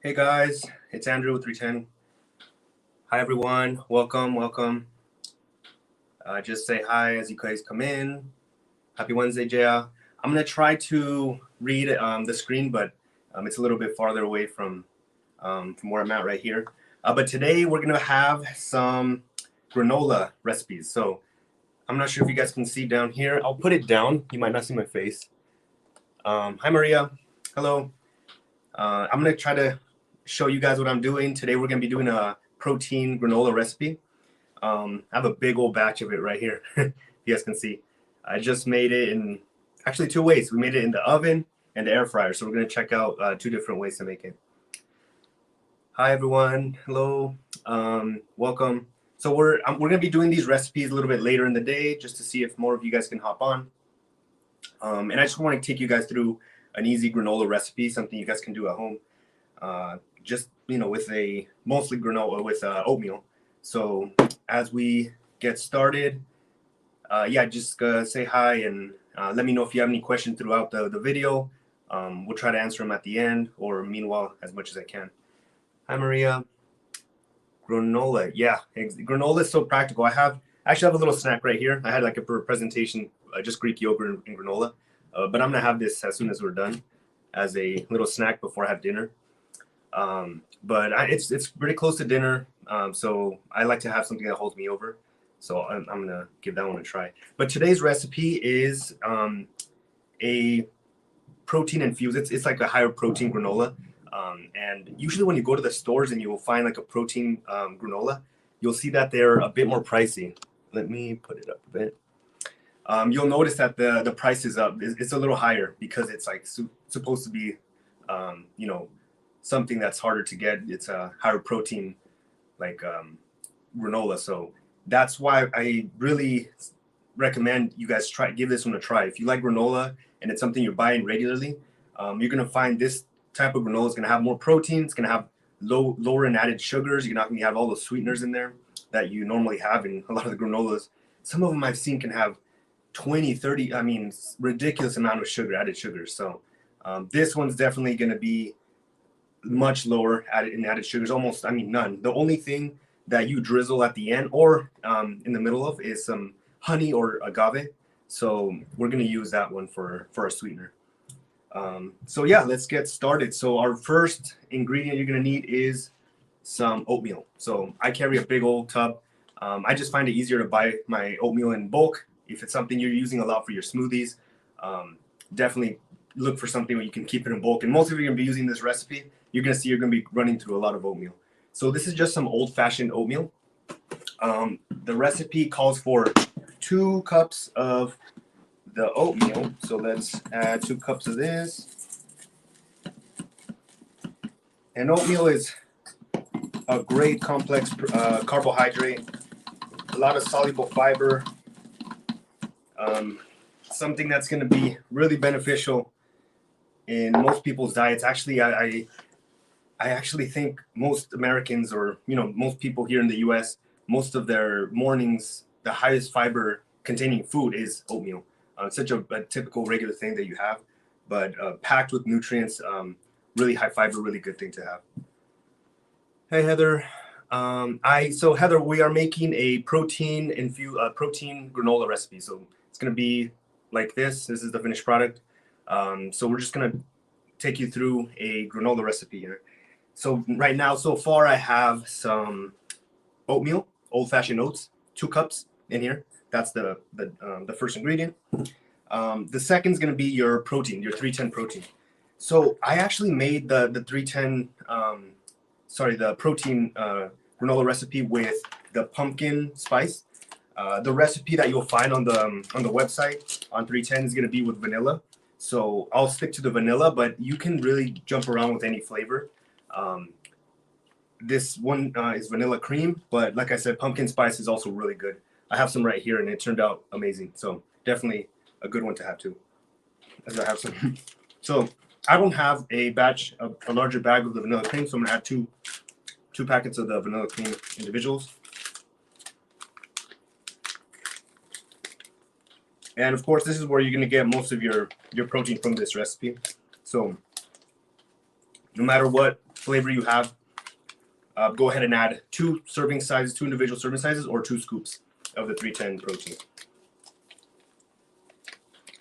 Hey guys, it's Andrew with 310. Hi everyone, welcome. Just say hi as you guys come in. Happy Wednesday, Jaya. I'm gonna try to read the screen, but it's a little bit farther away from where I'm at right here. But today we're gonna have some granola recipes. So I'm not sure if you guys can see down here. I'll put it down. You might not see my face. Hi Maria, hello. I'm gonna try to show you guys what I'm doing. Today we're gonna be doing a protein granola recipe. I have a big old batch of it right here. You guys can see. I just made it in actually two ways. We made it in the oven and the air fryer. So we're gonna check out two different ways to make it. Hi everyone, hello, welcome. So we're gonna be doing these recipes a little bit later in the day just to see if more of you guys can hop on. And I just want to take you guys through an easy granola recipe, something you guys can do at home. Just with a mostly granola with oatmeal. So as we get started, just say hi and let me know if you have any questions throughout the video. We'll try to answer them at the end or meanwhile as much as I can. Hi Maria. Granola, yeah, granola is so practical. I actually have a little snack right here. I had like a presentation, just Greek yogurt and granola, but I'm gonna have this as soon as we're done as a little snack before I have dinner. But it's pretty close to dinner, so I like to have something that holds me over. So I'm gonna give that one a try. But today's recipe is a protein infused. It's like a higher protein granola. And usually when you go to the stores and you will find like a protein granola, you'll see that they're a bit more pricey. Let me put it up a bit. You'll notice that the price is up. It's a little higher because it's like supposed to be, something that's harder to get. It's a higher protein, like granola. So that's why I really recommend you guys give this one a try. If you like granola and it's something you're buying regularly, you're gonna find this type of granola is gonna have more protein. It's gonna have lower in added sugars. You're not gonna have all those sweeteners in there that you normally have in a lot of the granolas. Some of them I've seen can have 20, 30, ridiculous amount of added sugars. So this one's definitely gonna be much lower added sugars, almost none. The only thing that you drizzle at the end or in the middle of is some honey or agave. So we're gonna use that one for our sweetener. So yeah, let's get started. So our first ingredient you're gonna need is some oatmeal. So I carry a big old tub. I just find it easier to buy my oatmeal in bulk. If it's something you're using a lot for your smoothies, definitely look for something where you can keep it in bulk. And most of you are gonna be using this recipe, you're gonna see you're gonna be running through a lot of oatmeal. So this is just some old-fashioned oatmeal. The recipe calls for 2 cups of the oatmeal. So let's add 2 cups of this. And oatmeal is a great complex carbohydrate, a lot of soluble fiber, something that's going to be really beneficial in most people's diets. Actually, I actually think most Americans or most people here in the US, most of their mornings, the highest fiber containing food is oatmeal. It's such a typical regular thing that you have, but packed with nutrients, really high fiber, really good thing to have. Hey Heather, so Heather, we are making a protein granola recipe. So it's gonna be like this. This is the finished product. So we're just gonna take you through a granola recipe here. So right now, so far, I have some oatmeal, old-fashioned oats, 2 cups in here. That's the first ingredient. The second is going to be your protein, your 310 protein. So I actually made the 310, the protein granola recipe with the pumpkin spice. The recipe that you'll find on the website on 310 is going to be with vanilla. So I'll stick to the vanilla, but you can really jump around with any flavor. This one is vanilla cream, but like I said, pumpkin spice is also really good. I have some right here and it turned out amazing. So definitely a good one to have too, as I have some. So I don't have a larger bag of the vanilla cream, so I'm gonna add two packets of the vanilla cream individuals. And of course, this is where you're gonna get most of your protein from this recipe. So no matter what flavor you have, go ahead and add 2 serving sizes, 2 individual serving sizes, or 2 scoops of the 310 protein.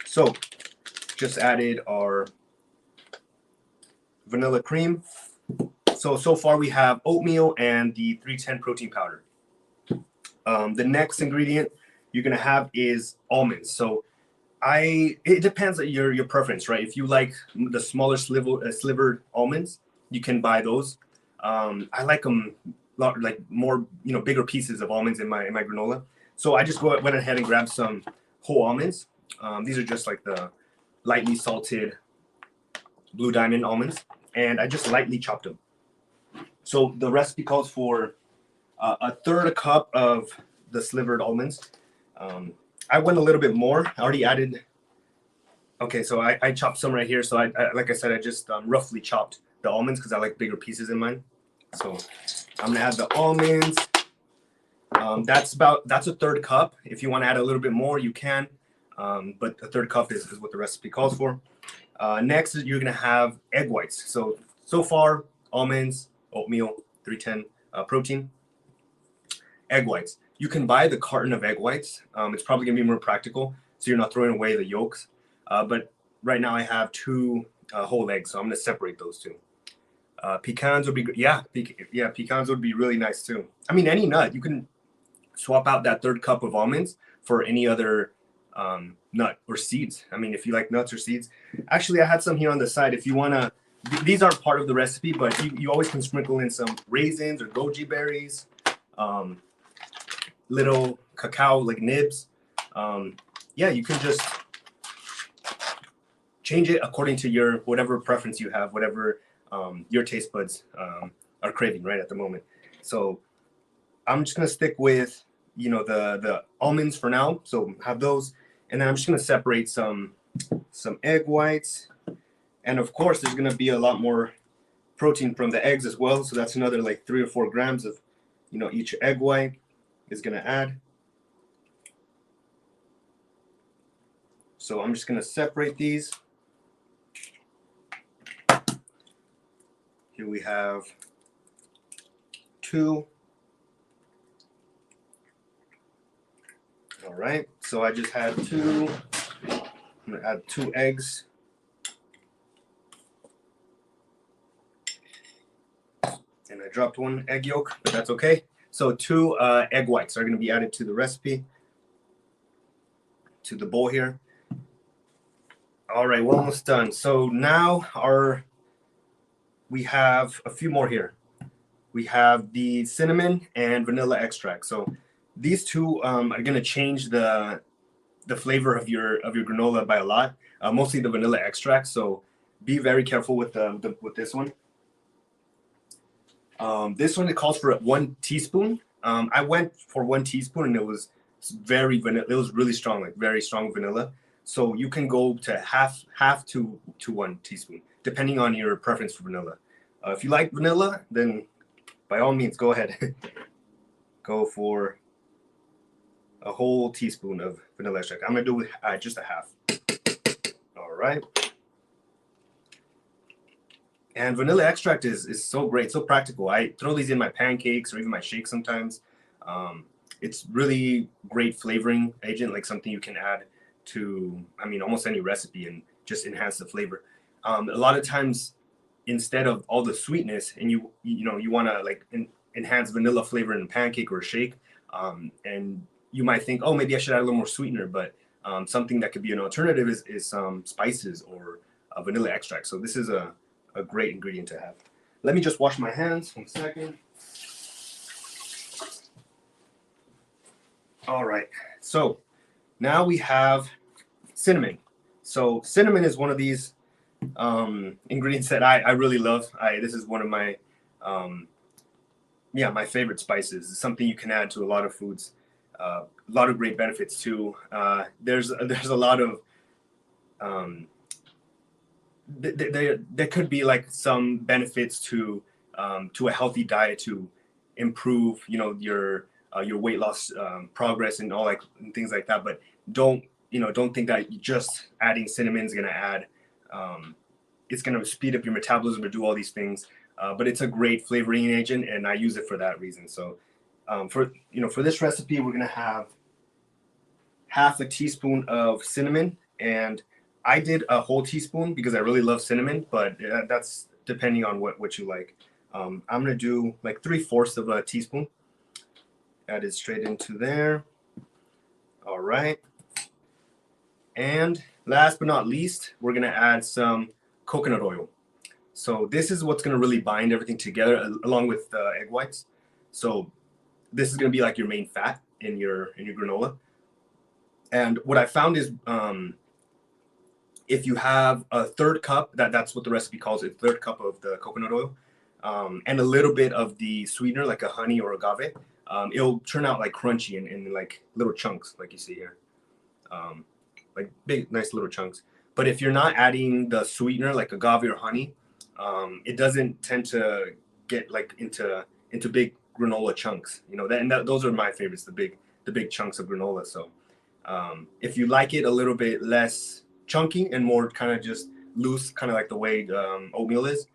So just added our vanilla cream. So far we have oatmeal and the 310 protein powder. The next ingredient you're gonna have is almonds. So it depends on your preference, right? If you like the smaller slivered almonds, you can buy those. I like them like more, bigger pieces of almonds in my granola. So I just went ahead and grabbed some whole almonds. These are just like the lightly salted Blue Diamond almonds, and I just lightly chopped them. So the recipe calls for a third cup of the slivered almonds. I went a little bit more. I already added. Okay, so I chopped some right here. So I like I said, I just roughly chopped the almonds because I like bigger pieces in mine. So I'm gonna add the almonds. That's a third cup. If you want to add a little bit more, you can. But a third cup is what the recipe calls for. Next, you're gonna have egg whites. So far, almonds, oatmeal, 310 protein, egg whites. You can buy the carton of egg whites. It's probably gonna be more practical, so you're not throwing away the yolks. But right now I have 2 whole eggs, so I'm gonna separate those 2. Pecans would be good. Yeah, pecans would be really nice too. I mean, any nut. You can swap out that third cup of almonds for any other nut or seeds. I mean, if you like nuts or seeds. Actually, I had some here on the side. If you wanna, these aren't part of the recipe, but you always can sprinkle in some raisins or goji berries, little cacao like nibs. Yeah, you can just change it according to your whatever preference you have, whatever your taste buds are craving right at the moment. So I'm just gonna stick with the almonds for now. So have those, and then I'm just gonna separate some egg whites, and of course there's gonna be a lot more protein from the eggs as well. So that's another like 3 or 4 grams of each egg white is gonna add. So I'm just gonna separate these. Here we have 2. All right, so I just had 2. I'm gonna add 2 eggs. And I dropped 1 egg yolk, but that's okay. So 2 egg whites are gonna be added to the recipe, to the bowl here. All right, we're almost done. So now we have a few more here. We have the cinnamon and vanilla extract. So these 2 are going to change the flavor of your granola by a lot. Mostly the vanilla extract. So be very careful with this one. This one, it calls for 1 teaspoon. I went for 1 teaspoon, and it was very vanilla. It was really strong, like very strong vanilla. So you can go to half to 1 teaspoon, depending on your preference for vanilla. If you like vanilla, then by all means, go ahead. Go for a whole teaspoon of vanilla extract. I'm gonna do just a half. All right. And vanilla extract is so great, so practical. I throw these in my pancakes or even my shakes sometimes. It's really great flavoring agent, like something you can add to, almost any recipe and just enhance the flavor. A lot of times, instead of all the sweetness, and you want to like enhance vanilla flavor in a pancake or a shake, and you might think, oh, maybe I should add a little more sweetener, but something that could be an alternative is some spices or a vanilla extract. So this is a great ingredient to have. Let me just wash my hands 1 second. All right, so now we have cinnamon. So cinnamon is one of these ingredients that I really love. This is one of my my favorite spices. It's something you can add to a lot of foods. A lot of great benefits too. There's a lot of there could be like some benefits to a healthy diet to improve your weight loss progress and all and things like that. But don't think that just adding cinnamon is going to add it's going to speed up your metabolism or do all these things. but it's a great flavoring agent, and I use it for that reason. So for this recipe, we're gonna have half a teaspoon of cinnamon, and I did a whole teaspoon because I really love cinnamon, but that's depending on what you like. I'm gonna do like 3/4 of a teaspoon. Add it straight into there. All right. And last but not least, we're gonna add some coconut oil. So this is what's gonna really bind everything together along with the egg whites. So this is gonna be like your main fat in your granola. And what I found is if you have a 1/3 cup, that's what the recipe calls it, 1/3 cup of the coconut oil, and a little bit of the sweetener, like a honey or agave, it'll turn out like crunchy and like little chunks, like you see here, like big, nice little chunks. But if you're not adding the sweetener, like agave or honey, it doesn't tend to get like into big granola chunks. Those are my favorites, the big chunks of granola. So if you like it a little bit less chunky and more kind of just loose, kind of like the way oatmeal is,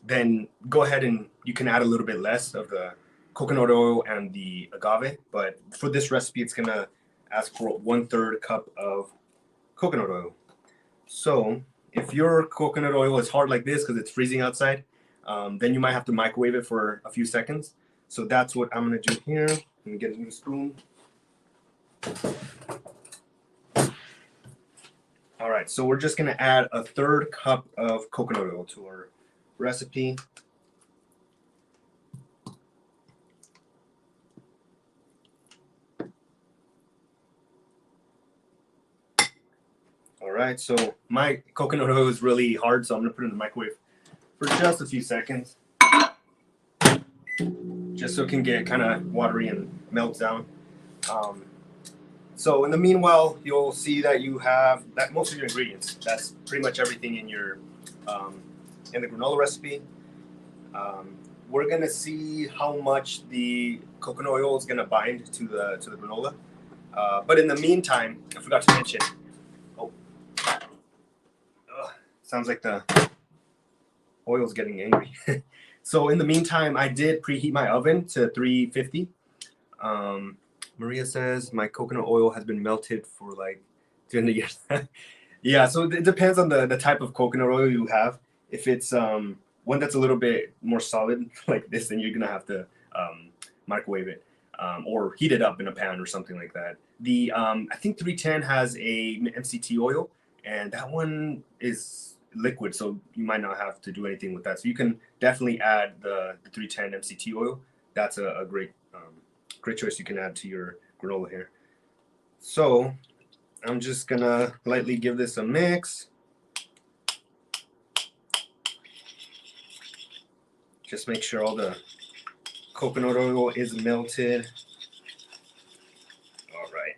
then go ahead and you can add a little bit less of the coconut oil and the agave. But for this recipe, it's gonna ask for 1/3 cup of coconut oil. So if your coconut oil is hard like this because it's freezing outside, then you might have to microwave it for a few seconds. So that's what I'm gonna do here. Let me get a new spoon. All right, so we're just gonna add a 1/3 cup of coconut oil to our recipe. All right, so my coconut oil is really hard, so I'm gonna put it in the microwave for just a few seconds, just so it can get kind of watery and melt down. So in the meanwhile, you'll see that you have most of your ingredients. That's pretty much everything in your in the granola recipe. We're gonna see how much the coconut oil is gonna bind to the granola. But in the meantime, I forgot to mention. Oh, sounds like the oil's getting angry. So in the meantime, I did preheat my oven to 350. Maria says my coconut oil has been melted for like 200 years. Yeah, so it depends on the type of coconut oil you have. If it's one that's a little bit more solid like this, then you're gonna have to microwave it or heat it up in a pan or something like that. The I think 310 has a MCT oil, and that one is liquid, so you might not have to do anything with that. So you can definitely add the 310 MCT oil. That's a great choice you can add to your granola here. So I'm just gonna lightly give this a mix. Just make sure all the coconut oil is melted. All right.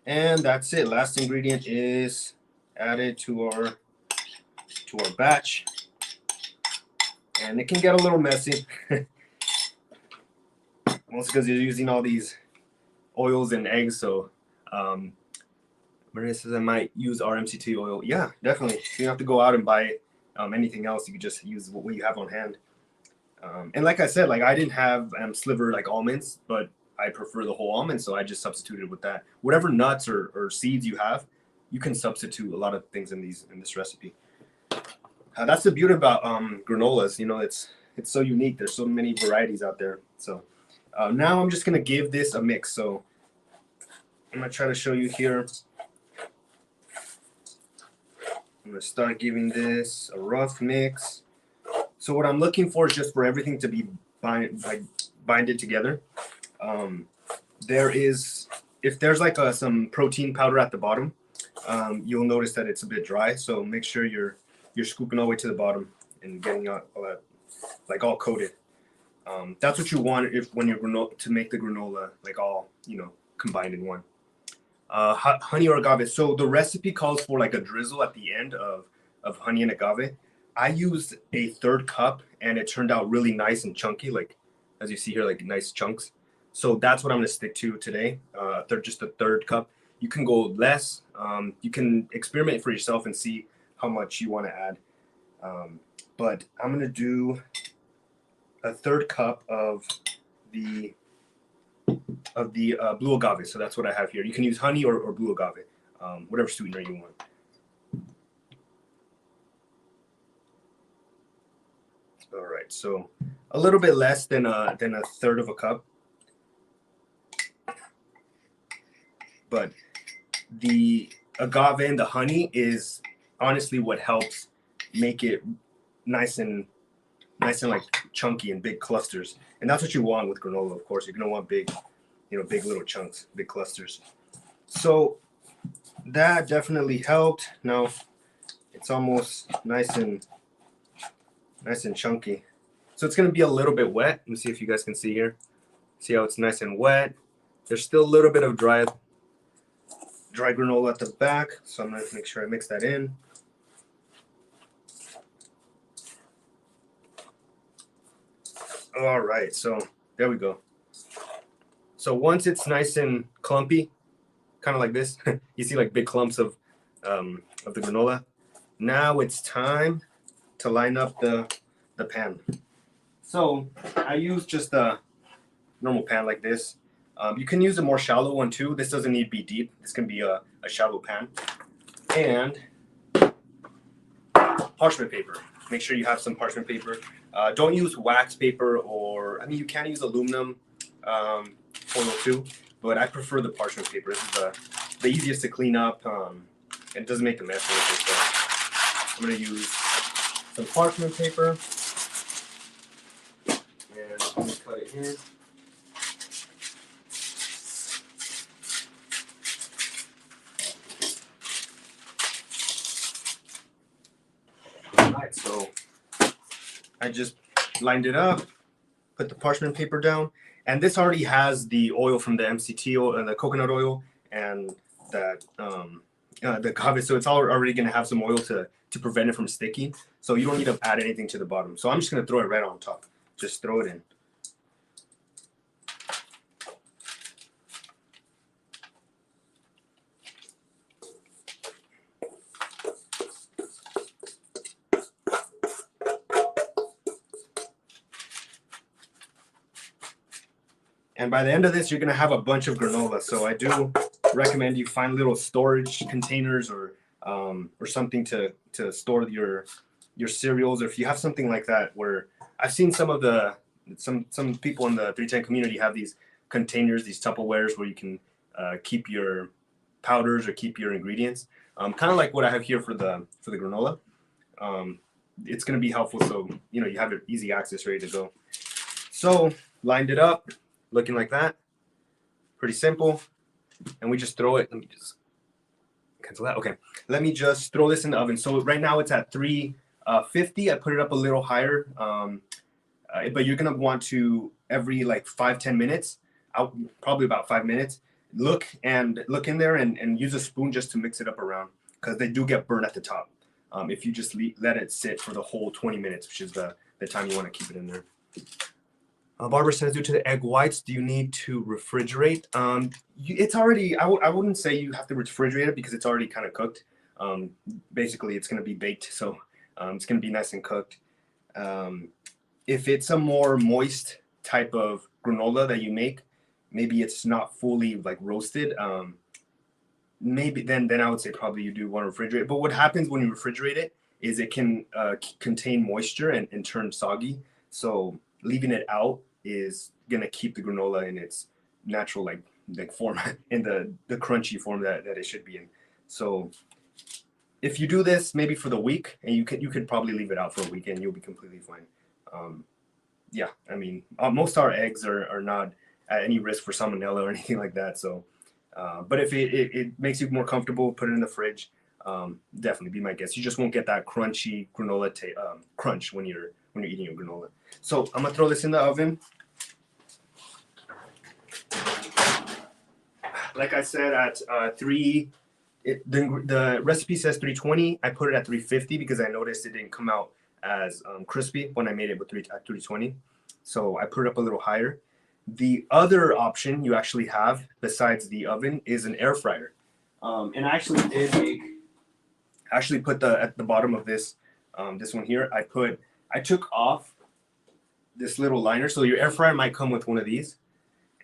And that's it. Last ingredient is added to our batch. And it can get a little messy. Mostly because you're using all these oils and eggs. So Maria says I might use our MCT oil. Yeah, definitely. You don't have to go out and buy anything else. You could just use what you have on hand. And like I said, like I didn't have slivered like almonds, but I prefer the whole almond, so I just substituted with that. Whatever nuts or seeds you have, you can substitute a lot of things in this recipe. That's the beauty about granolas. It's so unique. There's so many varieties out there. So now I'm just gonna give this a mix. So I'm gonna try to show you here. I'm gonna start giving this a rough mix. So what I'm looking for is just for everything to be binded together. If there's like some protein powder at the bottom, you'll notice that it's a bit dry. So make sure you're scooping all the way to the bottom and getting all that like all coated. That's what you want when you're to make the granola like all combined in one. Honey or agave. So the recipe calls for like a drizzle at the end of honey and agave. I used a 1/3 cup and it turned out really nice and chunky, like as you see here, like nice chunks. So that's what I'm gonna stick to today. Just a 1/3 cup. You can go less. You can experiment for yourself and see how much you want to add. but I'm gonna do a 1/3 cup of the blue agave. So that's what I have here. You can use honey or blue agave, whatever sweetener you want. All right, so a little bit less than a 1/3 of a cup, but the agave and the honey is honestly what helps make it nice and like chunky and big clusters. And that's what you want with granola, of course. You're gonna want big, big little chunks, big clusters. So that definitely helped. Now it's almost nice and chunky. So it's gonna be a little bit wet. Let me see if you guys can see here. See how it's nice and wet. There's still a little bit of dry granola at the back, so I'm gonna make sure I mix that in. All right, so there we go. So once it's nice and clumpy, kind of like this, you see like big clumps of the granola. Now it's time to line up the pan. So I use just a normal pan like this. You can use a more shallow one too. This doesn't need to be deep. This can be a shallow pan. And parchment paper. Make sure you have some parchment paper. Don't use wax paper, or you can use aluminum foil too, but I prefer the parchment paper. This is the easiest to clean up, and it doesn't make a mess with it. So I'm going to use some parchment paper, and I'm going to cut it here. Alright, so I just lined it up, put the parchment paper down, and this already has the oil from the MCT oil and the coconut oil and that the agave, so it's already going to have some oil to prevent it from sticking. So you don't need to add anything to the bottom. So I'm just going to throw it right on top. Just throw it in. And by the end of this, you're going to have a bunch of granola. So I do recommend you find little storage containers or something to store your cereals. Or if you have something like that, where I've seen some people in the 310 community have these containers, these Tupperwares where you can keep your powders or keep your ingredients. Kind of like what I have here for the granola. It's going to be helpful, so you have it easy access, ready to go. So lined it up. Looking like that, pretty simple, and we just throw it. Let me just cancel that. Okay, let me just throw this in the oven. So right now it's at 350. I put it up a little higher, but you're gonna want to every like 5-10 minutes, probably about 5 minutes. Look in there and use a spoon just to mix it up around, because they do get burnt at the top. If you just let it sit for the whole 20 minutes, which is the time you want to keep it in there. Barbara says, due to the egg whites, do you need to refrigerate? It's already, I wouldn't say you have to refrigerate it because it's already kind of cooked. Basically, it's going to be baked, so it's going to be nice and cooked. If it's a more moist type of granola that you make, maybe it's not fully like roasted. Maybe then I would say probably you do want to refrigerate it. But what happens when you refrigerate it is it can contain moisture and turn soggy. So leaving it out is gonna keep the granola in its natural like form, in the crunchy form that it should be in. So if you do this maybe for the week, and you could probably leave it out for a week and you'll be completely fine. Yeah, most of our eggs are not at any risk for salmonella or anything like that. So, but if it makes you more comfortable, put it in the fridge. Definitely be my guest. You just won't get that crunchy granola crunch when you're eating your granola. So I'm gonna throw this in the oven. Like I said, at the recipe says 320. I put it at 350 because I noticed it didn't come out as crispy when I made it at 320. So I put it up a little higher. The other option you actually have besides the oven is an air fryer. And I actually put at the bottom of this one here, I put I took off this little liner. So your air fryer might come with one of these,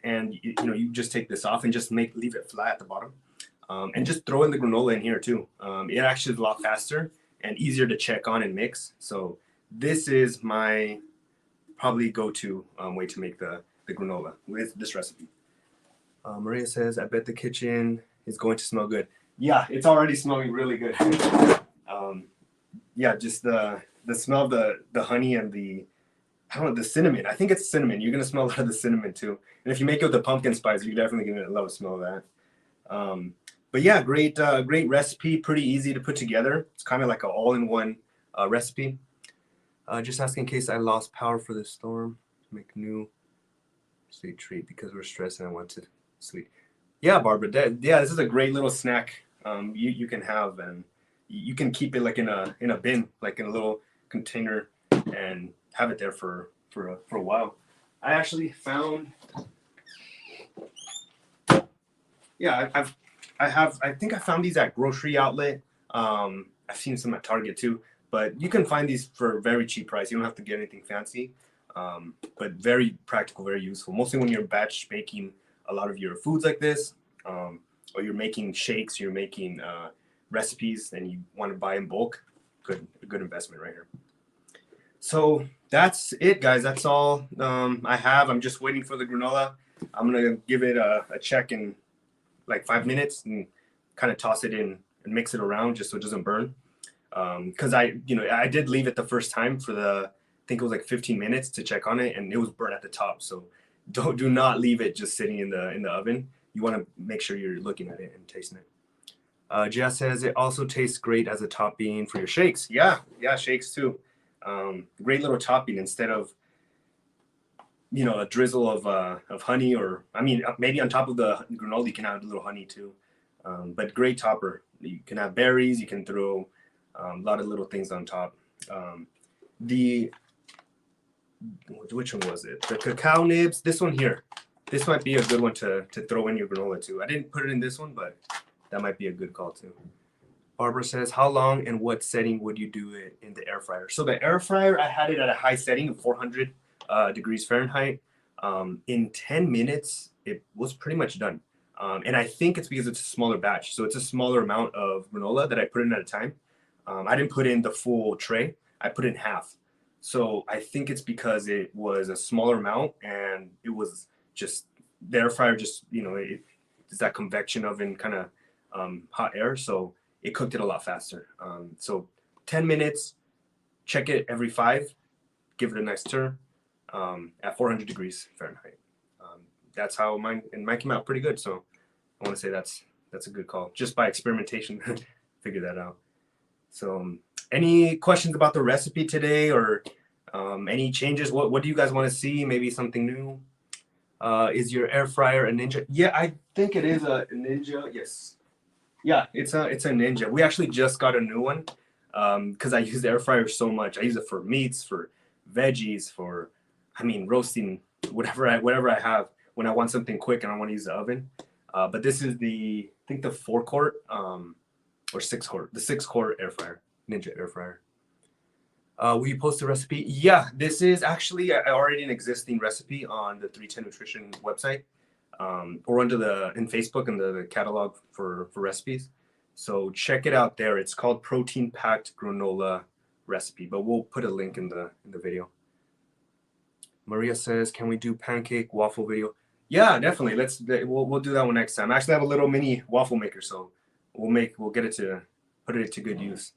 and you just take this off and just leave it flat at the bottom, and just throw in the granola in here too. It actually is a lot faster and easier to check on and mix. So this is my probably go-to way to make the granola with this recipe. Maria says, I bet the kitchen is going to smell good. Yeah, it's already smelling really good. Yeah, just the smell of the honey and the, I don't know, the cinnamon. I think it's cinnamon. You're going to smell a lot of the cinnamon too. And if you make it with the pumpkin spice, you're definitely going to love the smell of that. But yeah, great recipe. Pretty easy to put together. It's kind of like an all-in-one recipe. Just asking in case I lost power for the storm. Make new sweet treat because we're stressed and I want to sweet. Yeah, Barbara. Yeah, this is a great little snack you can have, and you can keep it like in a bin, like in a little container, and have it there for a while. I actually found, yeah, I think I found these at grocery outlet. I've seen some at Target too, but you can find these for a very cheap price. You don't have to get anything fancy, but very practical, very useful. Mostly when you're batch baking a lot of your foods like this, or you're making shakes, you're making recipes, and you want to buy in bulk. A good investment right here. So that's it, guys. That's all I have. I'm just waiting for the granola. I'm gonna give it a check in like 5 minutes and kind of toss it in and mix it around just so it doesn't burn. Because I did leave it the first time for I think it was like 15 minutes to check on it, and it was burnt at the top. So do not leave it just sitting in the oven. You want to make sure you're looking at it and tasting it. Jess says it also tastes great as a topping for your shakes. Yeah, shakes too. Great little topping instead of a drizzle of honey, or maybe on top of the granola you can add a little honey too. But great topper. You can have berries. You can throw a lot of little things on top. Which one was it? The cacao nibs. This one here. This might be a good one to throw in your granola too. I didn't put it in this one, but that might be a good call too. Barbara says, how long and what setting would you do it in the air fryer? So the air fryer, I had it at a high setting of 400 degrees Fahrenheit. In 10 minutes, it was pretty much done. And I think it's because it's a smaller batch. So it's a smaller amount of granola that I put in at a time. I didn't put in the full tray. I put in half. So I think it's because it was a smaller amount, and it was just the air fryer, just, it's that convection oven kind of hot air. So it cooked it a lot faster. So 10 minutes, check it every 5, give it a nice stir at 400 degrees Fahrenheit. That's how mine came out pretty good. So I want to say that's a good call. Just by experimentation, figure that out. So any questions about the recipe today, or any changes? What do you guys want to see? Maybe something new? Is your air fryer a Ninja? Yeah, I think it is a Ninja. Yes. Yeah, it's a Ninja. We actually just got a new one because I use the air fryer so much. I use it for meats, for veggies, for roasting whatever I have when I want something quick and I want to use the oven. But this is I think the 4-quart or 6-quart, the 6-quart air fryer, Ninja air fryer. Will you post a recipe? Yeah, this is actually already an existing recipe on the 310 Nutrition website, or in Facebook and the catalog for recipes. So check it out there. It's called Protein Packed Granola Recipe, but we'll put a link in the video. Maria says, can we do pancake waffle video? Yeah, definitely. We'll do that one next time. I actually have a little mini waffle maker, so we'll get it to put it to good use.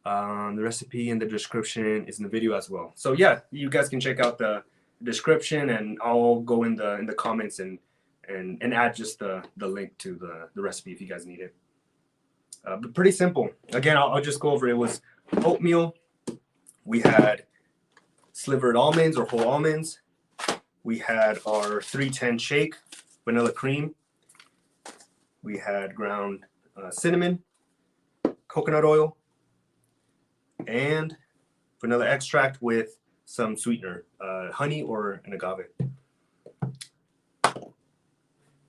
The recipe in the description is in the video as well. So yeah, you guys can check out the description, and I'll go in the comments and add just the link to the recipe if you guys need it. But pretty simple. Again, I'll just go over it. It was oatmeal. We had slivered almonds or whole almonds. We had our 310 shake, vanilla cream. We had ground cinnamon, coconut oil, and vanilla extract with some sweetener, honey or an agave.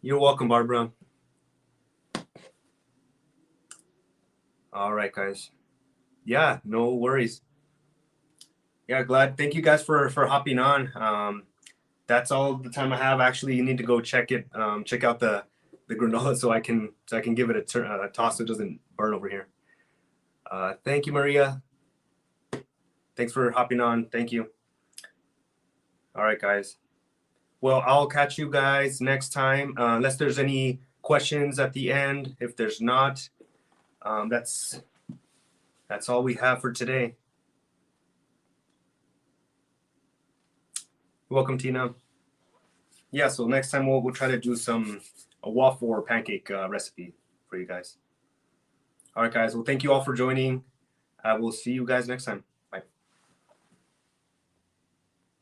You're welcome, Barbara. All right, guys. Yeah, no worries. Yeah, glad. Thank you guys for hopping on. That's all the time I have. Actually, you need to go check it. Check out the granola so I can give it a toss so it doesn't burn over here. Thank you, Maria. Thanks for hopping on. Thank you. All right, guys. Well, I'll catch you guys next time. Unless there's any questions at the end. If there's not, that's all we have for today. Welcome, Tina. Yeah, so next time we'll try to do a waffle or pancake recipe for you guys. All right, guys. Well, thank you all for joining. I will see you guys next time.